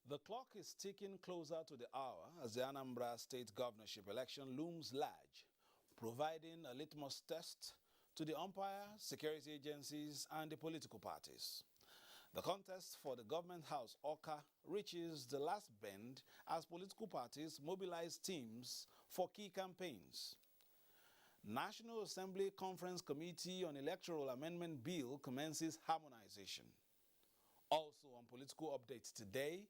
The clock is ticking closer to the hour as the Anambra State governorship election looms large, providing a litmus test to the umpire, security agencies and the political parties. The contest for the government house, Oka, reaches the last bend as political parties mobilize teams for key campaigns. National Assembly Conference Committee on Electoral Amendment Bill commences harmonization. Also on political updates today,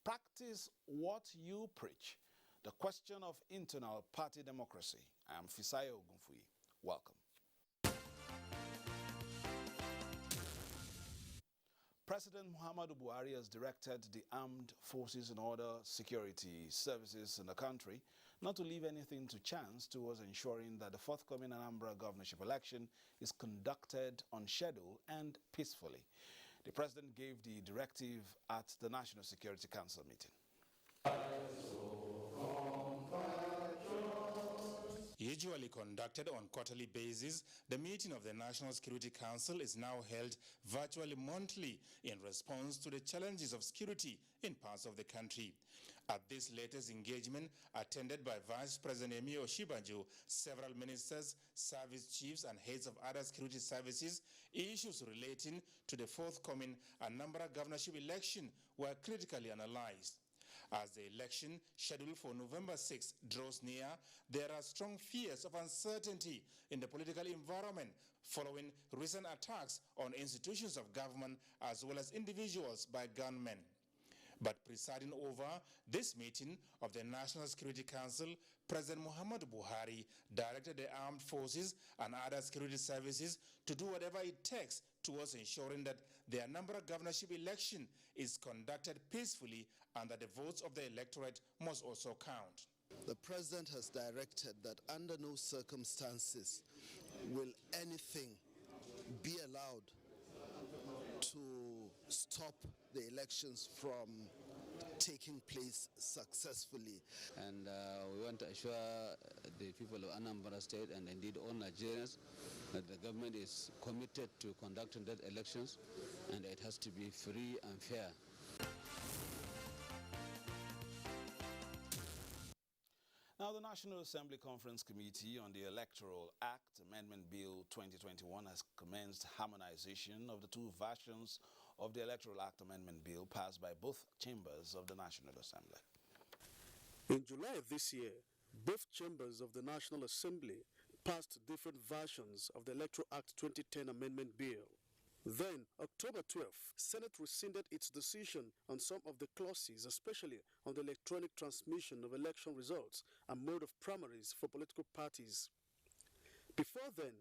practice what you preach. The question of internal party democracy. I am Fisayo Ogunfuyi. Welcome. President Muhammadu Buhari has directed the armed forces and other security services in the country not to leave anything to chance towards ensuring that the forthcoming Anambra governorship election is conducted on schedule and peacefully. The president gave the directive at the National Security Council meeting. Usually conducted on quarterly basis, the meeting of the National Security Council is now held virtually monthly in response to the challenges of security in parts of the country. At this latest engagement, attended by Vice President Emi Oshibanjo, several ministers, service chiefs and heads of other security services, issues relating to the forthcoming Anambra governorship election were critically analyzed. As the election, scheduled for November 6, draws near, there are strong fears of uncertainty in the political environment following recent attacks on institutions of government as well as individuals by gunmen. But presiding over this meeting of the National Security Council, President Muhammadu Buhari directed the armed forces and other security services to do whatever it takes towards ensuring that the Anambra governorship election is conducted peacefully and that the votes of the electorate must also count. The president has directed that under no circumstances will anything be allowed to stop the elections from taking place successfully. And we want to assure the people of Anambra State and indeed all Nigerians that the government is committed to conducting that elections and it has to be free and fair. Now, the National Assembly Conference Committee on the Electoral Act Amendment Bill 2021 has commenced harmonization of the two versions of the Electoral Act Amendment Bill passed by both chambers of the National Assembly. In July of this year, both chambers of the National Assembly passed different versions of the Electoral Act 2010 Amendment Bill. Then, October 12, Senate rescinded its decision on some of the clauses, especially on the electronic transmission of election results and mode of primaries for political parties. Before then,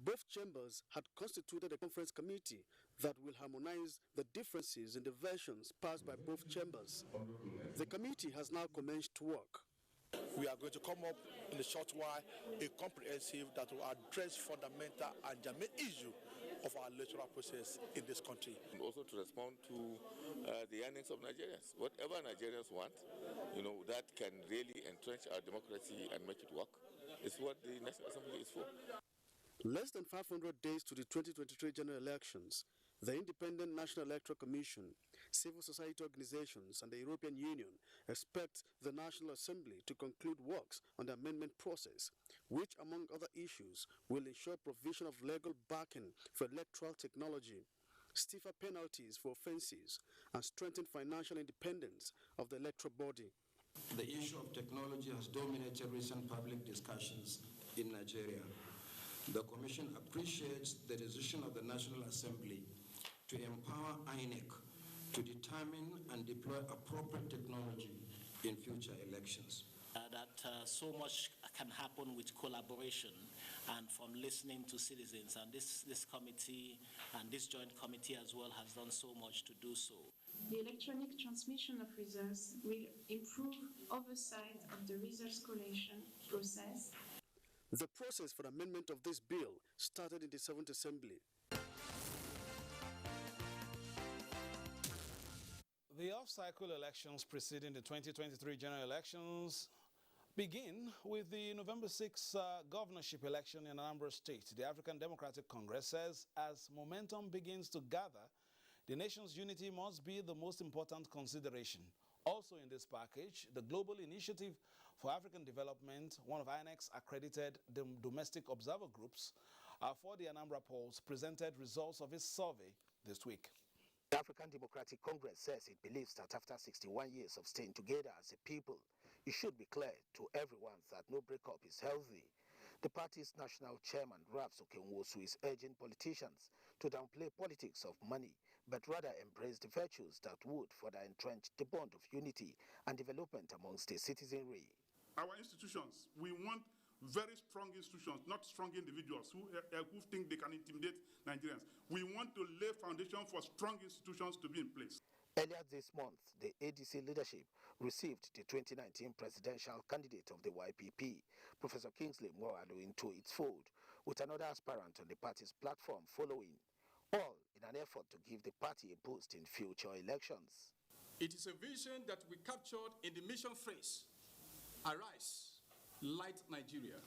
both chambers had constituted a conference committee that will harmonize the differences in the versions passed by both chambers. The committee has now commenced work. We are going to come up in a short while a comprehensive that will address fundamental and germane issue of our electoral process in this country. Also to respond to the yearnings of Nigerians. Whatever Nigerians want, that can really entrench our democracy and make it work, is what the National Assembly is for. Less than 500 days to the 2023 general elections, the Independent National Electoral Commission, civil society organizations and the European Union expect the National Assembly to conclude works on the amendment process, which, among other issues, will ensure provision of legal backing for electoral technology, stiffer penalties for offenses, and strengthen financial independence of the electoral body. The issue of technology has dominated recent public discussions in Nigeria. The Commission appreciates the decision of the National Assembly to empower INEC to determine and deploy appropriate technology in future elections. That so much can happen with collaboration and from listening to citizens, and this committee and this joint committee as well has done so much to do so. The electronic transmission of results will improve oversight of the results collation process. The process for amendment of this bill started in the 7th Assembly. The off-cycle elections preceding the 2023 general elections begin with the November 6 governorship election in Anambra State. The African Democratic Congress says as momentum begins to gather, the nation's unity must be the most important consideration. Also in this package, the Global Initiative for African Development, one of INEC's accredited domestic observer groups for the Anambra polls, presented results of its survey this week. The African Democratic Congress says it believes that after 61 years of staying together as a people, it should be clear to everyone that no breakup is healthy. The party's national chairman, Raps Okenwosu, is urging politicians to downplay politics of money, but rather embrace the virtues that would further entrench the bond of unity and development amongst the citizenry. Our institutions, we want very strong institutions, not strong individuals who think they can intimidate Nigerians. We want to lay foundation for strong institutions to be in place. Earlier this month, the ADC leadership received the 2019 presidential candidate of the YPP, Professor Kingsley Moghalu, into its fold, with another aspirant on the party's platform following, all in an effort to give the party a boost in future elections. It is a vision that we captured in the mission phrase, Arise, Light Nigeria.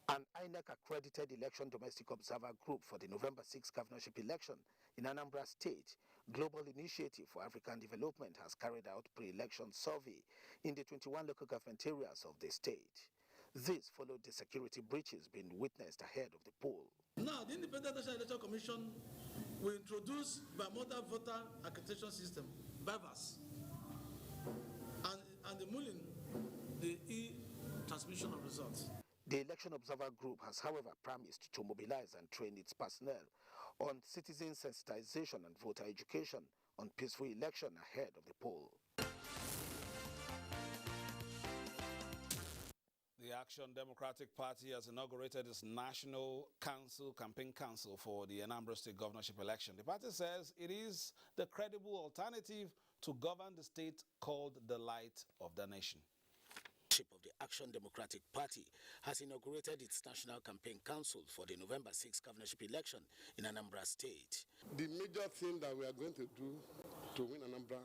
An INEC-accredited election domestic observer group for the November 6 governorship election in Anambra State, Global Initiative for African Development, has carried out pre-election survey in the 21 local government areas of the state. This followed the security breaches being witnessed ahead of the poll. Now, the Independent National Election Commission will introduce bimodal voter accreditation system, BIVAS, and the mulling, the e-transmission of results. The Election Observer Group has, however, promised to mobilize and train its personnel on citizen sensitization and voter education on peaceful election ahead of the poll. The Action Democratic Party has inaugurated its National Campaign Council for the Anambra State governorship election. The party says it is the credible alternative to govern the state, called the light of the nation. Of the Action Democratic Party has inaugurated its National Campaign Council for the November 6 governorship election in Anambra State. The major thing that we are going to do to win Anambra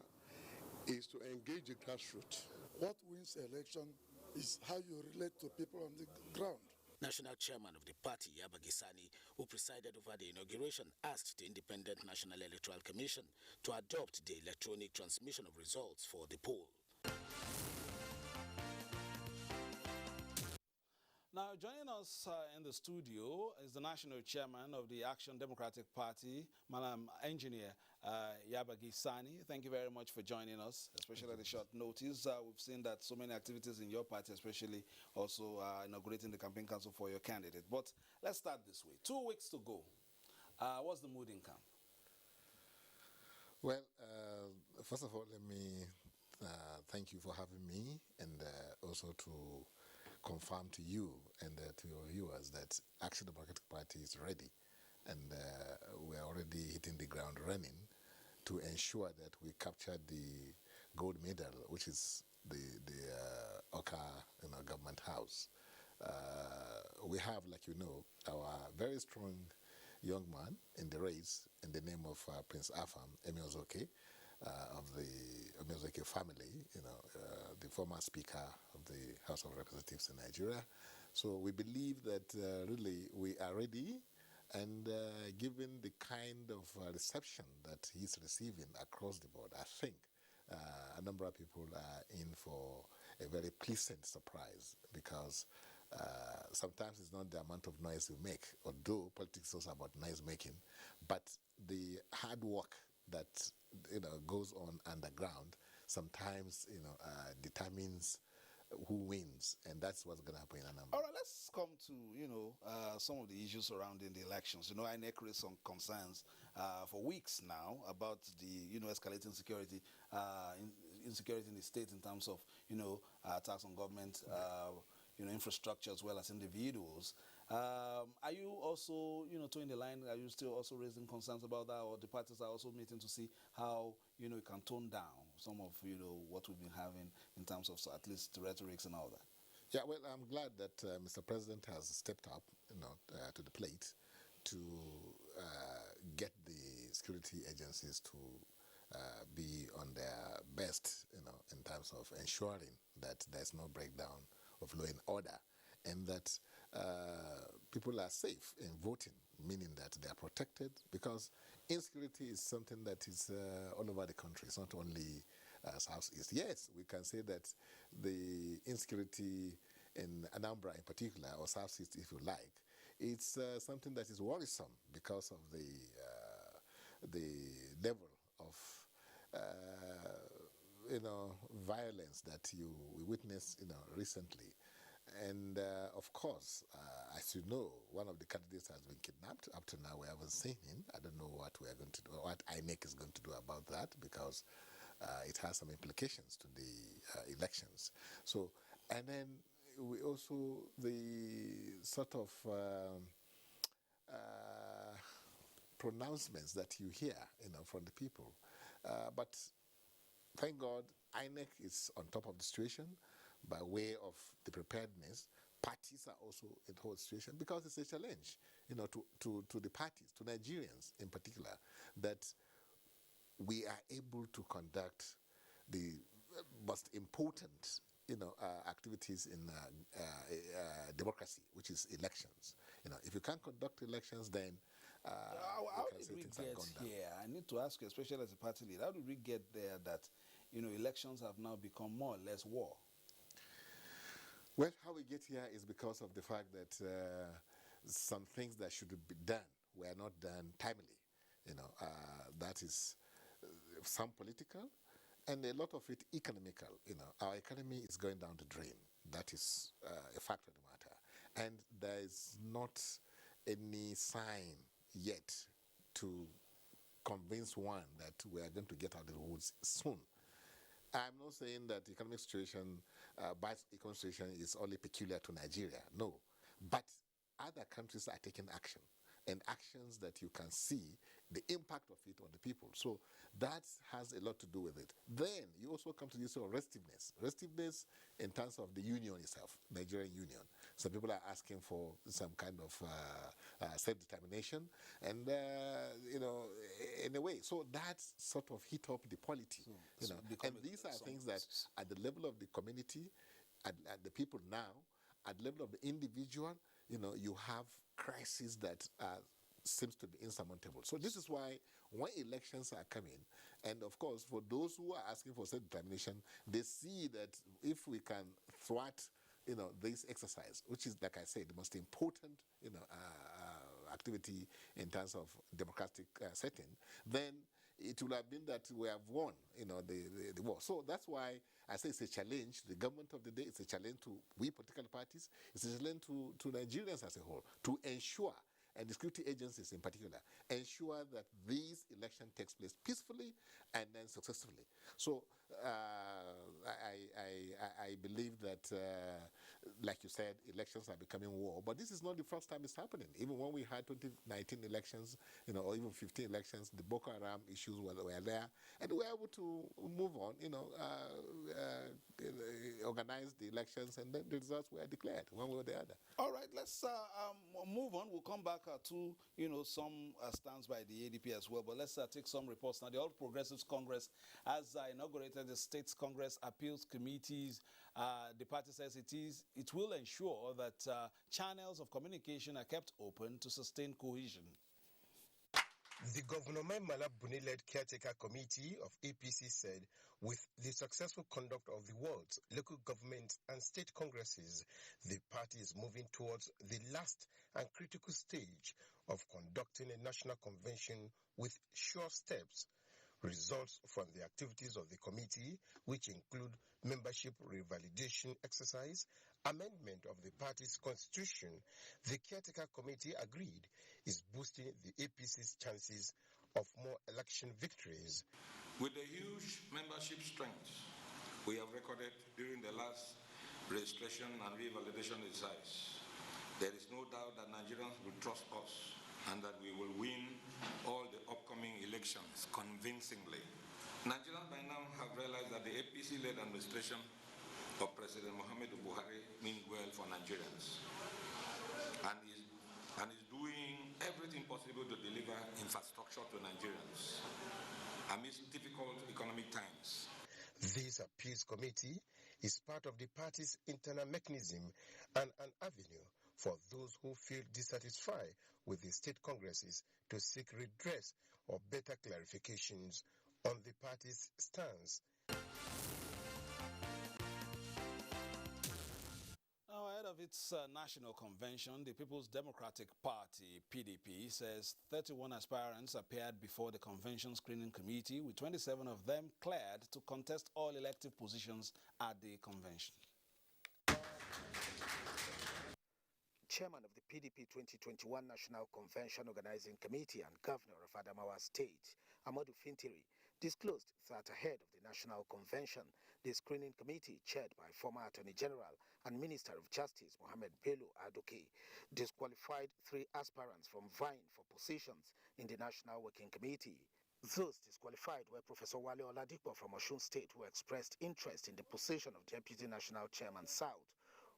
is to engage the grassroots. What wins election is how you relate to people on the ground. National chairman of the party, Yabagisani, who presided over the inauguration, asked the Independent National Electoral Commission to adopt the electronic transmission of results for the poll. Now, joining us in the studio is the national chairman of the Action Democratic Party, Madam Engineer Yabagisani. Thank you very much for joining us, especially at a short notice. We've seen that so many activities in your party, especially also inaugurating the campaign council for your candidate. But let's start this way. 2 weeks to go. What's the mood in camp? Well, first of all, let me thank you for having me, and also to confirm to you and to your viewers that Action Democratic Party is ready, and we're already hitting the ground running to ensure that we capture the gold medal, which is the Oka government house. We have, like you know, our very strong young man in the race in the name of Prince Afam Emiozoke, of the Emiozoke family, the former Speaker of the House of Representatives in Nigeria. So we believe that really we are ready, and given the kind of reception that he's receiving across the board, I think a number of people are in for a very pleasant surprise, because sometimes it's not the amount of noise we make, although politics is also about noise making, but the hard work that goes on underground sometimes determines who wins, and that's what's going to happen in Anambra. All right, let's come to some of the issues surrounding the elections. INEC raised some concerns for weeks now about the escalating security, insecurity in the state in terms of attacks on government infrastructure as well as individuals. Are you also towing the line? Are you still also raising concerns about that, or the parties are also meeting to see how it can tone down some of what we've been having in terms of at least rhetorics and all that? Yeah, well, I'm glad that Mr. President has stepped up to the plate to get the security agencies to be on their best in terms of ensuring that there's no breakdown of law and order, and that people are safe in voting, meaning that they are protected, because insecurity is something that is all over the country. It's not only Southeast. Yes, we can say that the insecurity in Anambra in particular, or Southeast if you like, it's something that is worrisome because of the level of violence that we witnessed recently. And of course, as you know, one of the candidates has been kidnapped. Up to now, we haven't seen him. I don't know what we are going to do, what INEC is going to do about that, because it has some implications to the elections. So, and then we also, the sort of pronouncements that you hear, from the people. But thank God, INEC is on top of the situation by way of the preparedness. Parties are also in the whole situation because it's a challenge, to the parties, to Nigerians in particular, that we are able to conduct the most important, activities in democracy, which is elections. If you can't conduct elections, then how did we get here? I need to ask you, especially as a party leader, how did we get there that, elections have now become more or less war? Well, how we get here is because of the fact that some things that should be done were not done timely. That is some political, and a lot of it economical. Our economy is going down the drain. That is a fact of the matter. And there is not any sign yet to convince one that we are going to get out of the woods soon. I'm not saying that the economic situation, bad economic situation is only peculiar to Nigeria. No. But other countries are taking action, and actions that you can see the impact of it on the people. So that has a lot to do with it. Then you also come to the issue of restiveness. Restiveness in terms of the union itself, Nigerian union. Some people are asking for some kind of self-determination, and in a way, so that sort of hit up the polity. And these are things that at the level of the community, at the people now, at the level of the individual, you have crises that seems to be insurmountable. So this is why when elections are coming, and of course for those who are asking for self-determination, they see that if we can thwart this exercise, which is, like I said, the most important activity in terms of democratic setting, then it will have been that we have won the war. So that's why I say it's a challenge to the government of the day, it's a challenge to we political parties, it's a challenge to Nigerians as a whole, to ensure, and the security agencies in particular, ensure that this election takes place peacefully and then successfully. So I believe that, like you said, elections are becoming war, but this is not the first time it's happening. Even when we had 2019 elections, or even 15 elections, the Boko Haram issues were there, and we were able to move on, organize the elections, and then the results were declared one way or the other. All right, let's move on. We'll come back to, some stands by the ADP as well, but let's take some reports. Now, the All Progressives Congress has inaugurated the States Congress Appeals Committees. The party says it will ensure that channels of communication are kept open to sustain cohesion. The Governor Maimala Buni-led Caretaker Committee of APC said with the successful conduct of the world's local government and state congresses, the party is moving towards the last and critical stage of conducting a national convention with sure steps. Results from the activities of the committee, which include membership revalidation exercise, amendment of the party's constitution, the Caretaker Committee agreed is boosting the APC's chances of more election victories. With the huge membership strength we have recorded during the last registration and revalidation exercise, there is no doubt that Nigerians will trust us and that we will win all the upcoming elections convincingly. Nigerians by now have realized that the APC-led administration of President Muhammadu Buhari means well for Nigerians and is doing everything possible to deliver infrastructure to Nigerians amidst difficult economic times. This appeals committee is part of the party's internal mechanism and an avenue for those who feel dissatisfied with the state congresses to seek redress or better clarifications on the party's stance. its national convention, the People's Democratic Party, PDP, says 31 aspirants appeared before the convention screening committee, with 27 of them cleared to contest all elective positions at the convention. Chairman of the PDP 2021 National Convention Organizing Committee and Governor of Adamawa State, Amadou Fintiri, disclosed that ahead of the National Convention, the screening committee, chaired by former Attorney General and Minister of Justice Mohammed Bello Adoke, disqualified 3 aspirants from vying for positions in the National Working Committee. Those disqualified were Professor Wale Oladipo from Osun State, who expressed interest in the position of Deputy National Chairman South,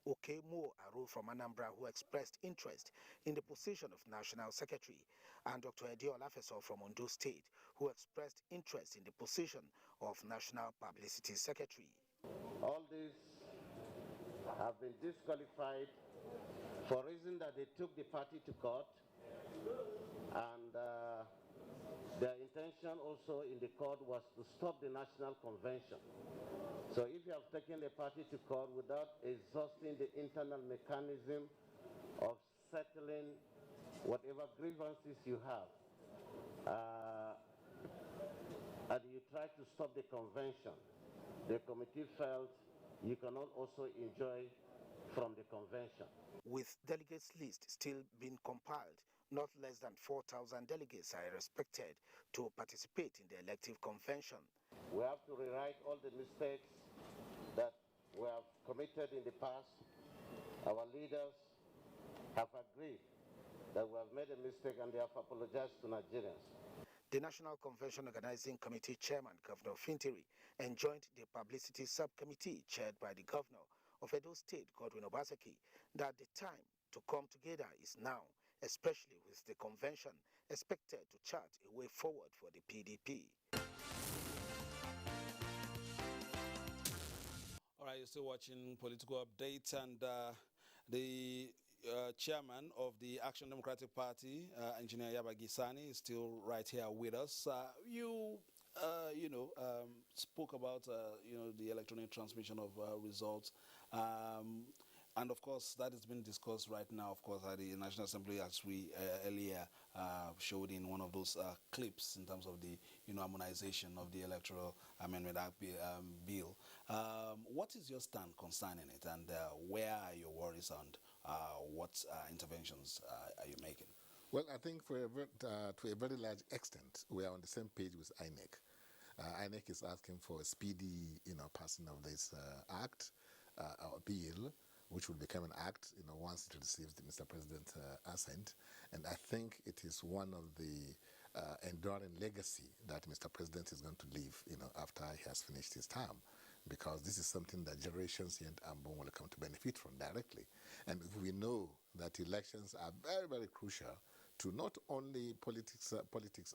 Okemo Aru from Anambra, who expressed interest in the position of National Secretary, and Dr. Edi Olafeso from Ondo State, who expressed interest in the position of National Publicity Secretary. All these have been disqualified for reason that they took the party to court, and their intention also in the court was to stop the National Convention. So if you have taken the party to court without exhausting the internal mechanism of settling whatever grievances you have, and you try to stop the convention, the committee felt you cannot also enjoy from the convention. With delegates list still being compiled, not less than 4,000 delegates are expected to participate in the elective convention. We have to rewrite all the mistakes that we have committed in the past. Our leaders have agreed that we have made a mistake and they have apologized to Nigerians. The National Convention Organizing Committee Chairman, Governor Fintiri, enjoined the Publicity Subcommittee, chaired by the Governor of Edo State, Godwin Obaseki, that the time to come together is now, especially with the convention expected to chart a way forward for the PDP. All right, you're still watching Political Updates, and the chairman of the Action Democratic Party, Engineer Yabagi Sani, is still right here with us. You spoke about, the electronic transmission of results. And of course, that is being discussed right now, of course, at the National Assembly, as we earlier showed in one of those clips in terms of the, harmonization of the Electoral Amendment Act bill. What is your stand concerning it, and where are your worries, and what interventions are you making? Well, I think to a very large extent, we are on the same page with INEC. INEC is asking for a speedy, passing of this act or bill, which will become an act, once it receives the Mr. President's assent. And I think it is one of the enduring legacy that Mr. President is going to leave, after he has finished his term, because this is something that generations yet unborn will come to benefit from directly. And we know that elections are very, very crucial to not only politics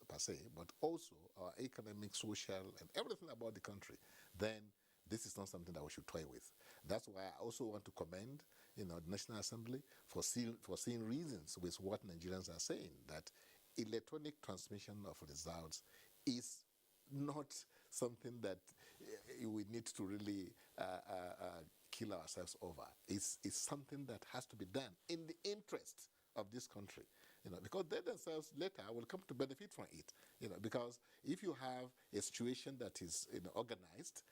per se, but also our economic, social, and everything about the country, then this is not something that we should toy with. That's why I also want to commend, the National Assembly for seeing reasons with what Nigerians are saying, that electronic transmission of results is not something that we need to really kill ourselves over. It's something that has to be done in the interest of this country, because they themselves later will come to benefit from it, because if you have a situation that is organized,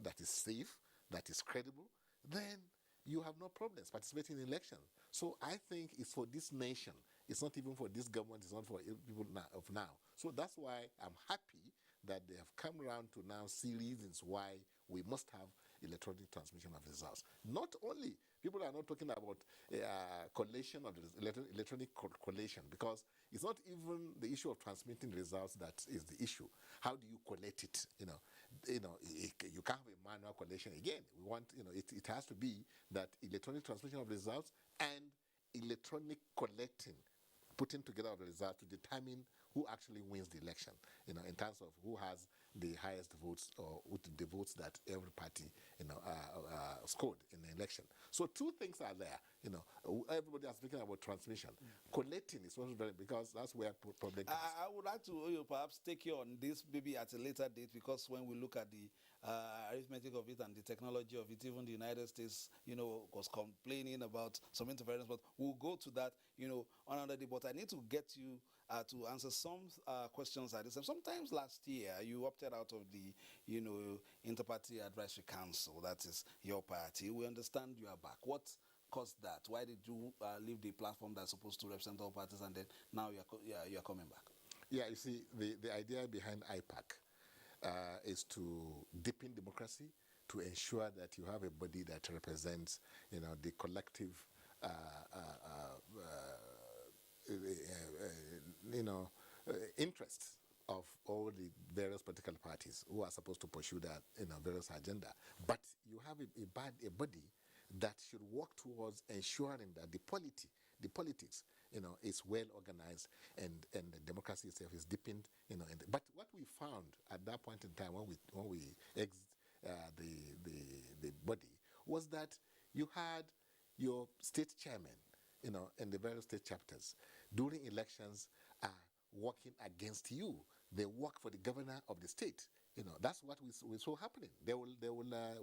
that is safe, that is credible, then you have no problems participating in elections. So I think it's for this nation. It's not even for this government. It's not for people of now. So that's why I'm happy that they have come around to now see reasons why we must have electronic transmission of results. Not only, people are not talking about collation of electronic collation, because it's not even the issue of transmitting results that is the issue. How do you collect it? You can't have a manual collation again. We want, it has to be that electronic transmission of results and electronic collecting, putting together of the results to determine who actually wins the election, in terms of who has the highest votes, or the votes that every party, scored in the election. So two things are there. Everybody is speaking about transmission. Collecting is also very, because that's where problem comes. I would like to perhaps take you on this maybe at a later date, because when we look at the arithmetic of it and the technology of it. Even the United States, was complaining about some interference, but we'll go to that, on another day. But I need to get you to answer some questions at this time. Sometimes last year, you opted out of the, Inter-Party Advisory Council. That is your party. We understand you are back. What caused that? Why did you leave the platform that's supposed to represent all parties, and then now you're coming back? Yeah, you see, the idea behind IPAC is to deepen democracy, to ensure that you have a body that represents, the collective, interests of all the various political parties who are supposed to pursue that, various agenda. But you have a body that should work towards ensuring that the politics, is well organized, and the democracy itself is deepened, but what we found at that point in time when we exit the body was that you had your state chairman, and the various state chapters during elections are working against you. They work for the governor of the state. That's what we saw happening. They will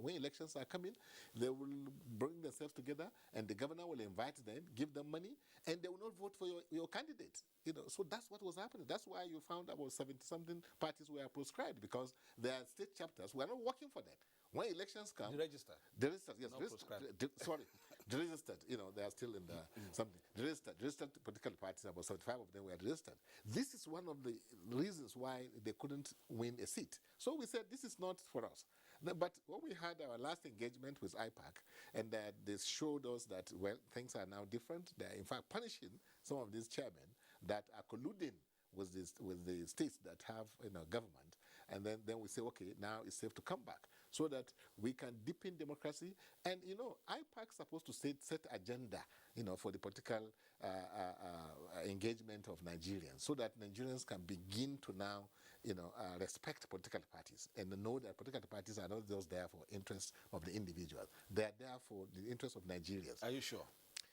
when elections are coming, they will bring themselves together, and the governor will invite them, give them money, and they will not vote for your candidate. So that's what was happening. That's why you found about 70-something parties were proscribed, because their state chapters were not working for them. When elections come, the register, yes, proscribed. Sorry, the registered. They are still in the something. The registered political parties, about 75 of them were registered. This is one of the reasons why they couldn't win a seat. So we said this is not for us. But when we had our last engagement with IPAC, and they showed us that, well, things are now different. They are in fact punishing some of these chairmen that are colluding with the states that have government. And then we say, okay, now it's safe to come back, so that we can deepen democracy. And IPAC is supposed to set agenda, for the political engagement of Nigerians, so that Nigerians can begin to now, respect political parties, and know that political parties are not just there for interests of the individuals. They are there for the interests of Nigerians. Are you sure?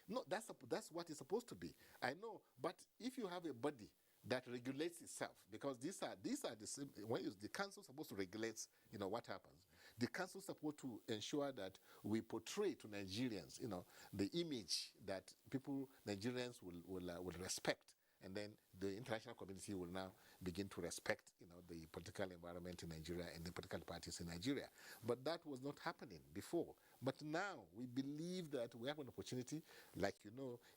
No, that's what it's supposed to be. I know, but if you have a body that regulates itself, because these are the same. When the council is supposed to regulate, what happens. The council is supposed to ensure that we portray to Nigerians, the image that Nigerians will respect, and then the international community will now begin to respect, the political environment in Nigeria and the political parties in Nigeria. But that was not happening before. But now we believe that we have an opportunity. Like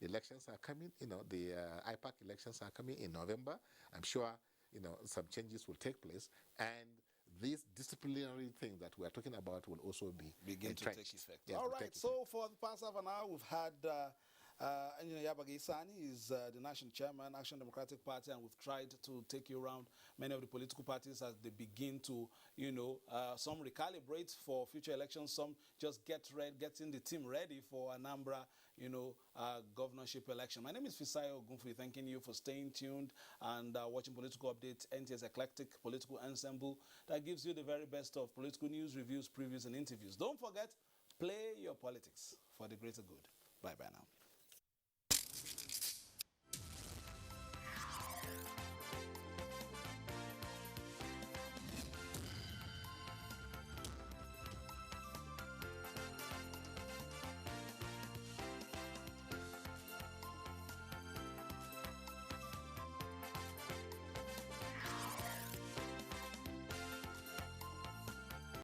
elections are coming. The IPAC elections are coming in November. I'm sure some changes will take place, and these disciplinary things that we are talking about will also begin entrenched. To take effect. Yes, all right. So for the past half an hour, we've had Engineer Yabagi Sani is the national chairman, Action Democratic Party, and we've tried to take you around many of the political parties as they begin to, some recalibrate for future elections, some just getting the team ready for Anambra, governorship election. My name is Fisayo Ogunfi, thanking you for staying tuned and watching Political Update, NTA's eclectic political ensemble that gives you the very best of political news, reviews, previews, and interviews. Don't forget, play your politics for the greater good. Bye-bye now.